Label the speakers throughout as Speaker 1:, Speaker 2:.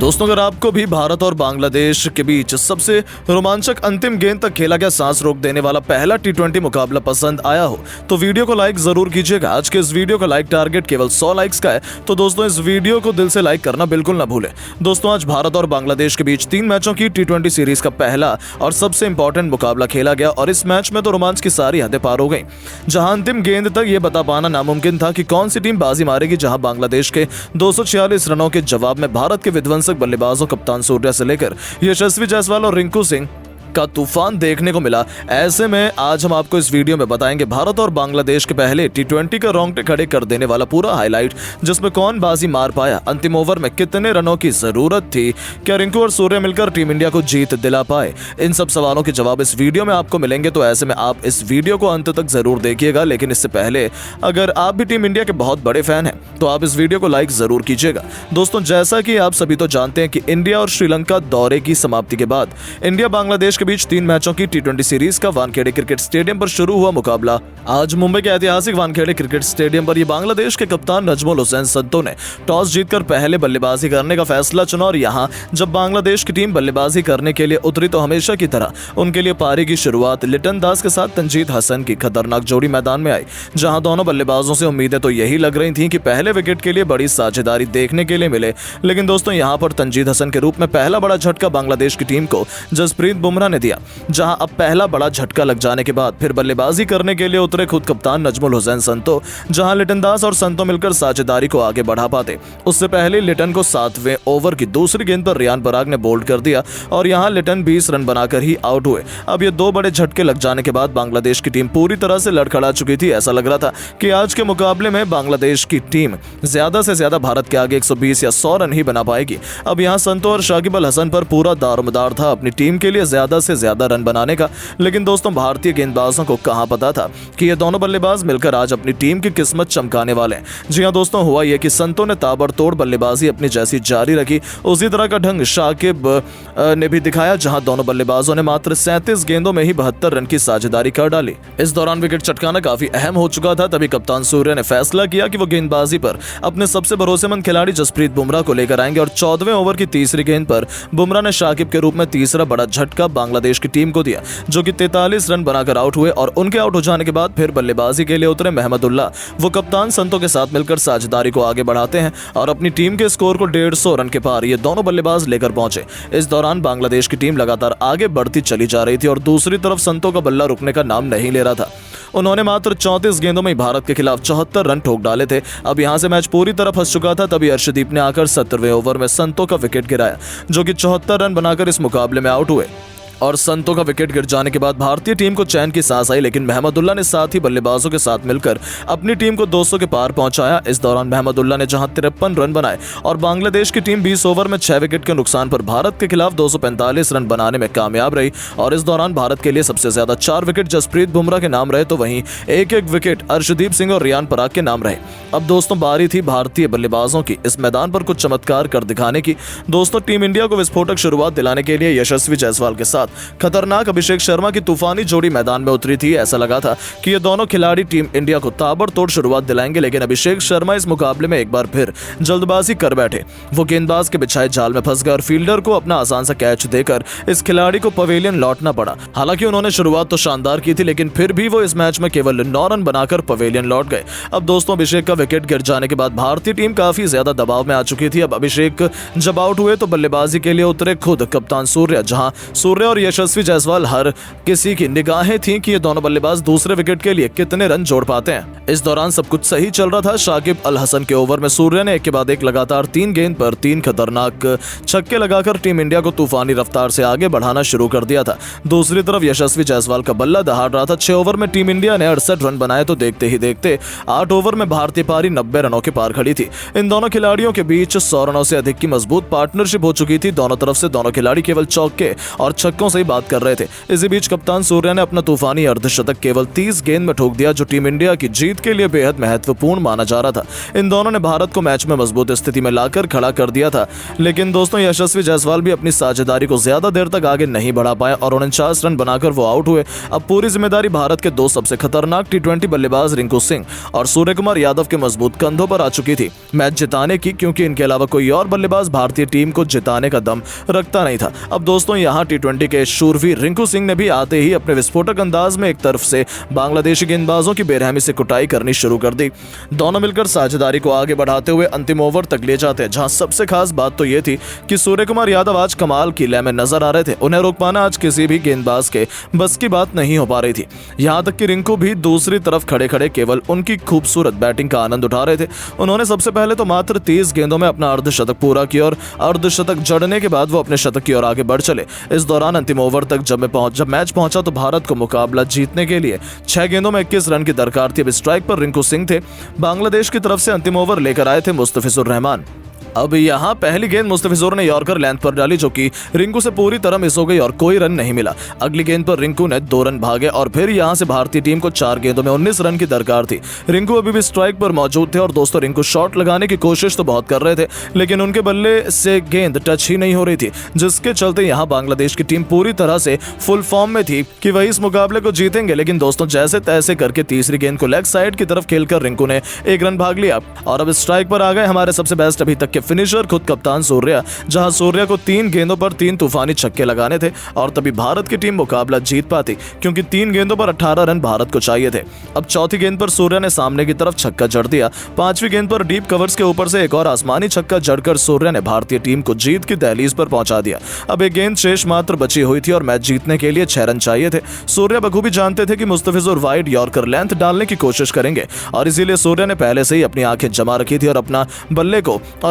Speaker 1: दोस्तों, अगर आपको भी भारत और बांग्लादेश के बीच सबसे रोमांचक अंतिम गेंद तक खेला गया सांस रोक देने वाला पहला टी20 मुकाबला पसंद आया हो तो वीडियो को लाइक जरूर कीजिएगा। आज के इस वीडियो का लाइक टारगेट केवल 100 लाइक्स का है, तो दोस्तों इस वीडियो को दिल से लाइक करना बिल्कुल ना भूलें। दोस्तों, आज भारत और बांग्लादेश के बीच 3 मैचों की टी20 सीरीज का पहला और सबसे इंपॉर्टेंट मुकाबला खेला गया और इस मैच में तो रोमांच की सारी हदें पार हो गई। जहां अंतिम गेंद तक ये बता पाना नामुमकिन था कि कौन सी टीम बाजी मारेगी। जहां बांग्लादेश के 246 रनों के जवाब में भारत के विध्वंसक बल्लेबाजों कप्तान सूर्या से लेकर यशस्वी जायसवाल और रिंकू सिंह का तूफान देखने को मिला। ऐसे में आज हम आपको इस वीडियो में बताएंगे भारत और बांग्लादेश के पहले टी20 का रोंगटे खड़े कर देने वाला पूरा हाईलाइट, जिसमें कौन बाजी मार पाया, अंतिम ओवर में कितने रनों की जरूरत थी, क्या रिंकू और सूर्य मिलकर टीम इंडिया को जीत दिला पाए। इन सब सवालों के जवाब इस वीडियो में आपको मिलेंगे, तो ऐसे में आप इस वीडियो को अंत तक जरूर देखिएगा। लेकिन इससे पहले अगर आप भी टीम इंडिया के बहुत बड़े फैन हैं तो आप इस वीडियो को लाइक जरूर कीजिएगा। दोस्तों, जैसा कि आप सभी तो जानते हैं कि इंडिया और श्रीलंका दौरे की समाप्ति के बाद इंडिया बांग्लादेश के बीच 3 मैचों की टी20 सीरीज का वानखेड़े क्रिकेट स्टेडियम पर शुरू हुआ मुकाबला आज मुंबई के ऐतिहासिक वानखेड़े क्रिकेट स्टेडियम पर ये बांग्लादेश के कप्तान नजमुल हुसैन संतो ने टॉस जीतकर पहले बल्लेबाजी करने का फैसला चुना। और यहाँ जब बांग्लादेश की टीम बल्लेबाजी करने के लिए उतरी तो हमेशा की तरह उनके लिए पारी की शुरुआत लिटन दास के साथ तंजीद हसन की खतरनाक जोड़ी मैदान में आई। जहां दोनों बल्लेबाजों से उम्मीदें तो यही लग रही थी कि पहले विकेट के लिए बड़ी साझेदारी देखने के लिए मिले, लेकिन दोस्तों यहाँ पर तंजीद हसन के रूप में पहला बड़ा झटका बांग्लादेश की टीम को जसप्रीत बुमराह ने दिया। जहां अब पहला बड़ा झटका लग जाने के बाद फिर बल्लेबाजी करने के लिए उतरे खुद कप्तान नजमुल हुसैन संतो। जहां लिटन दास और संतो मिलकर साझेदारी को आगे बढ़ा पाते, उससे पहले लिटन को 7वें ओवर की दूसरी गेंद पर रियान पराग ने बोल्ड कर दिया और यहां लिटन 20 रन बनाकर ही आउट हुए। अब ये 2 बड़े झटके लग जाने के बाद बांग्लादेश की टीम पूरी तरह से लड़खड़ा चुकी थी। ऐसा लग रहा था कि आज के मुकाबले में बांग्लादेश की टीम ज्यादा से ज्यादा भारत के आगे 120 या 100 रन ही बना पाएगी। अब यहाँ संतो और शाकिब अल हसन पर पूरा दारोमदार था अपनी टीम के लिए ज्यादा से ज्यादा रन बनाने का। लेकिन दोस्तों, भारतीय गेंदबाजों को कहां पता था कि ये दोनों बल्लेबाज मिलकर आज अपनी टीम की किस्मत चमकाने वाले हैं। जी हां दोस्तों, हुआ ये कि संतो ने ताबड़तोड़ बल्लेबाजी अपनी जैसी जारी रखी, उसी तरह का ढंग शाकिब ने भी दिखाया। जहां दोनों बल्लेबाजों ने मात्र 37 गेंदों में ही 72 रन की साझेदारी कर डाली। इस दौरान विकेट चटकाना काफी अहम हो चुका था। तभी कप्तान सूर्य ने फैसला किया कि वो गेंदबाजी पर अपने सबसे भरोसेमंद खिलाड़ी जसप्रीत बुमराह को लेकर आएंगे और 14वें ओवर की तीसरी गेंद पर बुमराह ने शाकिब के रूप में तीसरा बड़ा झटका बांग्लादेश की टीम को दिया, जो कि 43 रन बनाकर आउट हुए। और उनके आउट हो जाने के बाद फिर बल्लेबाजी के लिए उतरे महमदुल्लाह। वो कप्तान संतो के साथ मिलकर साझेदारी को आगे बढ़ाते हैं और अपनी टीम के स्कोर को 150 रन के पार ये दोनों बल्लेबाज लेकर पहुंचे। इस दौरान बांग्लादेश की टीम लगातार आगे बढ़ती चली जा रही थी और दूसरी तरफ संतो का बल्ला रुकने का नाम नहीं ले रहा था। उन्होंने मात्र 34 गेंदों में भारत के खिलाफ 74 रन ठोक डाले थे। अब यहां से मैच पूरी तरह फंस चुका था। तभी अर्शदीप ने आकर 17वें ओवर में संतो का विकेट गिराया, जो कि 74 रन बनाकर इस मुकाबले में आउट हुए। और संतो का विकेट गिर जाने के बाद भारतीय टीम को चैन की सांस आई, लेकिन महमदुल्लाह ने साथ ही बल्लेबाजों के साथ मिलकर अपनी टीम को 200 के पार पहुंचाया। इस दौरान महमदुल्लाह ने जहां 53 रन बनाए और बांग्लादेश की टीम 20 ओवर में 6 विकेट के नुकसान पर भारत के खिलाफ 245 रन बनाने में कामयाब रही। और इस दौरान भारत के लिए सबसे ज्यादा 4 विकेट जसप्रीत बुमराह के नाम रहे, तो वहीं एक विकेट अर्शदीप सिंह और रियान पराग के नाम रहे। अब दोस्तों, बारी थी भारतीय बल्लेबाजों की इस मैदान पर कुछ चमत्कार कर दिखाने की। दोस्तों, टीम इंडिया को विस्फोटक शुरुआत दिलाने के लिए यशस्वी जायसवाल के साथ खतरनाक अभिषेक शर्मा की तूफानी जोड़ी मैदान में उतरी थी। ऐसा लगा था कि ये दोनों खिलाड़ी टीम इंडिया को ताबड़तोड़ शुरुआत दिलाएंगे, लेकिन अभिषेक शर्मा इस मुकाबले में एक बार फिर जल्दबाजी कर बैठे। वो गेंदबाज के बिछाए जाल में फंस गए और फील्डर को अपना आसान सा कैच देकर इस खिलाड़ी को पवेलियन लौटना पड़ा। हालांकि उन्होंने शुरुआत तो शानदार की थी, लेकिन फिर भी वो इस मैच में केवल 9 रन बनाकर पवेलियन लौट गए। अब दोस्तों, अभिषेक का विकेट गिर जाने के बाद भारतीय टीम काफी ज्यादा दबाव में आ चुकी थी। अब अभिषेक जब आउट हुए तो बल्लेबाजी के लिए उतरे खुद कप्तान सूर्य। जहां सूर्य और यशस्वी जायसवाल हर किसी की निगाहें थी कि ये दोनों बल्लेबाज दूसरे विकेट के लिए कितने रन जोड़ पाते हैं। इस दौरान सब कुछ सही चल रहा था। शाकिब अल हसन के ओवर में सूर्य ने एक के बाद एक लगातार 3 गेंद पर 3 खतरनाक छक्के लगाकर टीम इंडिया को तूफानी रफ्तार से आगे बढ़ाना शुरू कर दिया था। दूसरी तरफ यशस्वी जायसवाल का बल्ला दहाड़ रहा था। 6 ओवर में टीम इंडिया ने 68 रन बनाए, तो देखते ही देखते 8 ओवर में भारतीय पारी 90 रनों के पार खड़ी थी। इन दोनों खिलाड़ियों के बीच 100 रनों से अधिक की मजबूत पार्टनरशिप हो चुकी थी। दोनों तरफ से दोनों खिलाड़ी केवल चौके और छक्कों से ही बात कर रहे थे। इसी बीच कप्तान सूर्या ने अपना तूफानी अर्धशतक केवल 30 गेंद में ठोक दिया, जो टीम इंडिया की जीत के लिए बेहद महत्वपूर्ण माना जा रहा था। इन दोनों ने भारत को मैच में मजबूत स्थिति में लाकर खड़ा कर दिया था। लेकिन दोस्तों, यशस्वी जायसवाल भी अपनी साझेदारी को ज्यादा देर तक आगे नहीं बढ़ा पाए और 49 रन बनाकर वो आउट हुए। अब पूरी जिम्मेदारी भारत के 2 सबसे खतरनाक टी20 बल्लेबाज रिंकू सिंह और सूर्य कुमार यादव के मजबूत कंधों पर आ चुकी थी मैच जिताने की, क्योंकि इनके अलावा कोई और बल्लेबाज भारतीय टीम को जिताने का दम रखता नहीं था। अब दोस्तों यहाँ टी20 के शूरवीर रिंकू सिंह ने भी आते ही अपने विस्फोटक अंदाज में एक तरफ से बांग्लादेशी गेंदबाजों की बेरहमी से कुटाई करनी शुरू कर दी। दोनों मिलकर साझेदारी को आगे बढ़ाते हुए अंतिम ओवर तक ले जाते हैं, जहां सबसे खास बात तो ये थी कि सूर्य कुमार यादव आज कमाल की लय में नजर आ रहे थे। उन्हें रोक पाना आज किसी भी गेंदबाज के बस की बात नहीं हो पा रही थी। यहां तक कि रिंकू भी दूसरी तरफ खड़े खड़े केवल उनकी खूबसूरत बैटिंग का आनंद उठा रहे थे। उन्होंने सबसे पहले तो मात्र 30 गेंदों में अपना अर्धशतक पूरा किया और अर्धशतक जड़ने के बाद वो अपने शतक की ओर आगे बढ़ चले। इस दौरान अंतिम ओवर तक जब मैच पहुंचा तो भारत को मुकाबला जीतने के लिए 6 गेंदों में 21 रन की दरकार थी। अब स्ट्राइक पर रिंकू सिंह थे। बांग्लादेश की तरफ से अंतिम ओवर लेकर आए थे मुस्तफिजुर रहमान। अब यहाँ पहली गेंद मुस्तफिजुर ने यॉर्कर लेंथ पर डाली, जो कि रिंकू से पूरी तरह मिस हो गई और कोई रन नहीं मिला। अगली गेंद पर रिंकू ने 2 रन भागे और फिर यहाँ से भारतीय टीम को 4 गेंदों में 19 रन की दरकार थी। रिंकू अभी भी स्ट्राइक पर मौजूद थे और दोस्तों रिंकू शॉट लगाने की कोशिश तो बहुत कर रहे थे, लेकिन उनके बल्ले से गेंद टच ही नहीं हो रही थी, जिसके चलते यहाँ बांग्लादेश की टीम पूरी तरह से फुल फॉर्म में थी कि वही इस मुकाबले को जीतेंगे। लेकिन दोस्तों जैसे तैसे करके तीसरी गेंद को लेग साइड की तरफ खेलकर रिंकू ने 1 रन भाग लिया और अब स्ट्राइक पर आ गए हमारे सबसे बेस्ट अभी तक के फिनिशर खुद कप्तान सूर्या, जहां सूर्या को 3 गेंदों पर 3 तूफानी छक्के लगाने थे और तभी भारत की टीम मुकाबला जीत पाती, क्योंकि 3 गेंदों पर 18 रन भारत को चाहिए थे। अब चौथी गेंद पर सूर्या ने सामने की तरफ छक्का जड़ दिया। 5वीं गेंद पर डीप कवर्स के ऊपर से एक और आसमानी छक्का जड़कर सूर्या ने भारतीय टीम को जीत की दहलीज पर पहुंचा दिया। अब एक गेंद शेष मात्र बची हुई थी और मैच जीतने के लिए 6 रन चाहिए थे। सूर्या बखूबी जानते थे कि मुस्तफिजुर वाइड यॉर्कर लेंथ डालने की कोशिश करेंगे और इसीलिए सूर्या ने पहले से ही अपनी आंखें जमा रखी थी और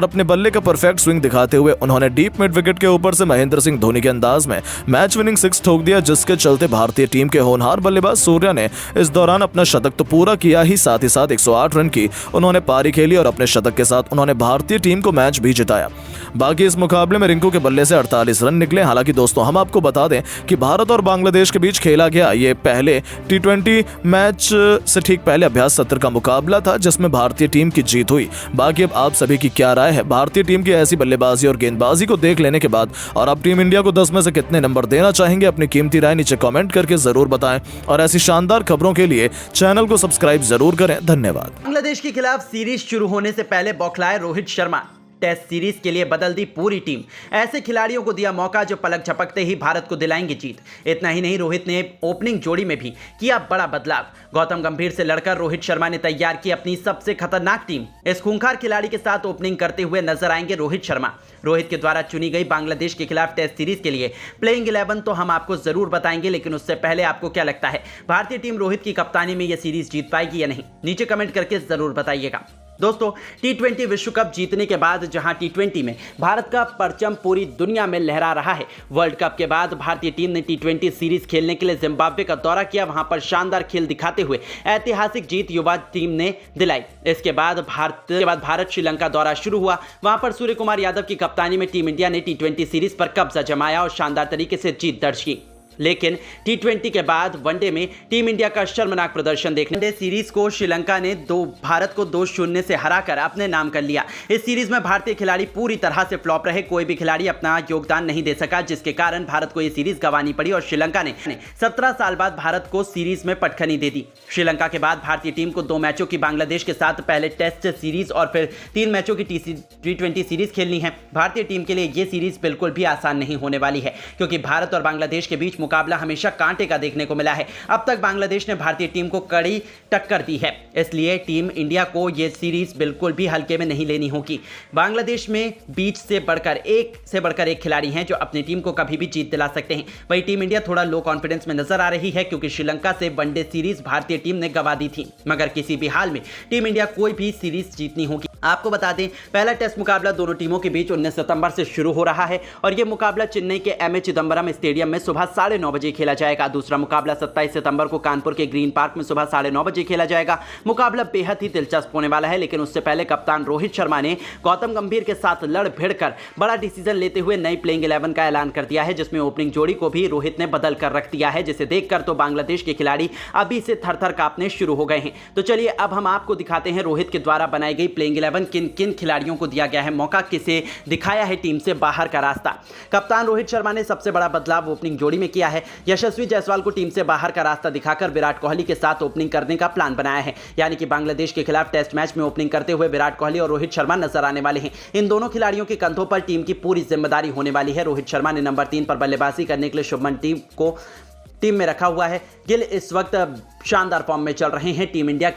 Speaker 1: अपने बल्ले का परफेक्ट स्विंग दिखाते हुए उन्होंने डीप मिड विकेट के ऊपर से महेंद्र सिंह धोनी के अंदाज में मैच विनिंग 6 ठोक दिया, जिसके चलते भारतीय टीम के होनहार बल्लेबाज सूर्या ने इस दौरान अपना शतक तो पूरा किया ही, साथ 108 रन की उन्होंने पारी खेली और अपने शतक के साथ उन्होंने भारतीय टीम को मैच भी जिताया। बाकी इस मुकाबले में रिंकू के बल्ले से 48 रन निकले। हालांकि दोस्तों हम आपको बता दें कि भारत और बांग्लादेश के बीच खेला गया ये पहले टी20 मैच से ठीक पहले अभ्यास सत्र का मुकाबला था, जिसमें भारतीय टीम की जीत हुई। बाकी अब आप सभी की क्या राय है भारतीय टीम की ऐसी बल्लेबाजी और गेंदबाजी को देख लेने के बाद, और आप टीम इंडिया को 10 में से कितने नंबर देना चाहेंगे? अपनी कीमती राय नीचे कमेंट करके जरूर बताएं और ऐसी शानदार खबरों के लिए चैनल को सब्सक्राइब जरूर करें। धन्यवाद।
Speaker 2: बांग्लादेश के खिलाफ सीरीज शुरू होने से पहले बौखलाए रोहित शर्मा। टेस्ट सीरीज के लिए बदल दी पूरी टीम। ऐसे खिलाड़ियों को दिया मौका जो पलक झपकते ही भारत को दिलाएंगे जीत। इतना ही नहीं, रोहित ने ओपनिंग जोड़ी में भी किया बड़ा बदलाव। गौतम गंभीर से लड़कर रोहित शर्मा ने तैयार की अपनी सबसे खतरनाक टीम। इस खूंखार खिलाड़ी के साथ ओपनिंग करते हुए नजर आएंगे रोहित शर्मा। रोहित के द्वारा चुनी गई बांग्लादेश के खिलाफ टेस्ट सीरीज के लिए प्लेइंग 11 तो हम आपको जरूर बताएंगे, लेकिन उससे पहले आपको क्या लगता है भारतीय टीम रोहित की कप्तानी में यह सीरीज जीत पाएगी या नहीं? नीचे कमेंट करके जरूर बताइएगा। दोस्तों टी20 विश्व कप जीतने के बाद जहां टी20 में भारत का परचम पूरी दुनिया में लहरा रहा है, वर्ल्ड कप के बाद भारतीय टीम ने टी20 सीरीज खेलने के लिए जिम्बाब्वे का दौरा किया। वहां पर शानदार खेल दिखाते हुए ऐतिहासिक जीत युवा टीम ने दिलाई। इसके बाद भारत श्रीलंका दौरा शुरू हुआ। वहां पर सूर्य कुमार यादव की कप्तानी में टीम इंडिया ने टी20 सीरीज पर कब्जा जमाया और शानदार तरीके से जीत दर्ज की। लेकिन टी20 के बाद वनडे में टीम इंडिया का शर्मनाक प्रदर्शन देखने। वनडे सीरीज को श्रीलंका ने भारत को 2-0 से हराकर अपने नाम कर लिया। इस सीरीज में भारतीय खिलाड़ी पूरी तरह से फ्लॉप रहे। कोई भी खिलाड़ी अपना योगदान नहीं दे सका, जिसके कारण भारत को यह सीरीज गंवानी पड़ी और श्रीलंका ने 17 साल बाद भारत को सीरीज में पटखनी दे दी। श्रीलंका के बाद भारतीय टीम को 2 मैचों की बांग्लादेश के साथ पहले टेस्ट सीरीज और फिर 3 मैचों की टी20 सीरीज खेलनी है। भारतीय टीम के लिए यह सीरीज बिल्कुल भी आसान नहीं होने वाली है, क्योंकि भारत और बांग्लादेश के बीच मुकाबला हमेशा कांटे का देखने को मिला है। अब तक बांग्लादेश ने भारतीय टीम को कड़ी टक्कर दी है, इसलिए टीम इंडिया को यह सीरीज बिल्कुल भी हल्के में नहीं लेनी होगी। बांग्लादेश में बीच से बढ़कर एक खिलाड़ी हैं जो अपनी टीम को कभी भी जीत दिला सकते हैं। वही टीम इंडिया थोड़ा लो कॉन्फिडेंस में नजर आ रही है, क्योंकि श्रीलंका से वनडे सीरीज भारतीय टीम ने गंवा दी थी। मगर किसी भी हाल में टीम इंडिया कोई भी सीरीज जीतनी होगी। आपको बता दें, पहला टेस्ट मुकाबला दोनों टीमों के बीच 19 सितंबर से शुरू हो रहा है और यह मुकाबला चेन्नई के एमए चिदंबरम स्टेडियम में सुबह 9:30 बजे खेला जाएगा। दूसरा मुकाबला 27 सितंबर को कानपुर के ग्रीन पार्क में सुबह 9:30 बजे खेला जाएगा। मुकाबला बेहद ही दिलचस्प होने वाला है, लेकिन उससे पहले कप्तान रोहित शर्मा ने गौतम गंभीर के साथ लड़ भिड़कर बड़ा डिसीजन लेते हुए नई प्लेइंग 11 का ऐलान कर दिया है, जिसमें ओपनिंग जोड़ी को भी रोहित ने बदल कर रख दिया है, जिसे देखकर तो बांग्लादेश के खिलाड़ी अभी से थर-थर कांपने शुरू हो गए हैं। तो चलिए अब हम आपको दिखाते हैं रोहित के द्वारा बनाई गई प्लेइंग 11 11 किन किन खिलाड़ियों को दिया गया है मौका, किसे दिखाया है टीम से बाहर का रास्ता। कप्तान रोहित शर्मा ने सबसे बड़ा बदलाव ओपनिंग जोड़ी में किया है। यशस्वी जायसवाल को टीम से बाहर का रास्ता दिखाकर विराट कोहली के साथ ओपनिंग करने का प्लान बनाया है, यानी कि बांग्लादेश के खिलाफ टेस्ट मैच में ओपनिंग करते हुए विराट कोहली और रोहित शर्मा नजर आने वाले हैं। इन दोनों खिलाड़ियों के कंधों पर टीम की पूरी जिम्मेदारी होने वाली है। रोहित शर्मा ने नंबर 3 पर बल्लेबाजी करने के लिए शुभमन गिल को टीम में रखा हुआ है। गिल इस वक्त शानदार फॉर्म में चल रहे हैं। Team India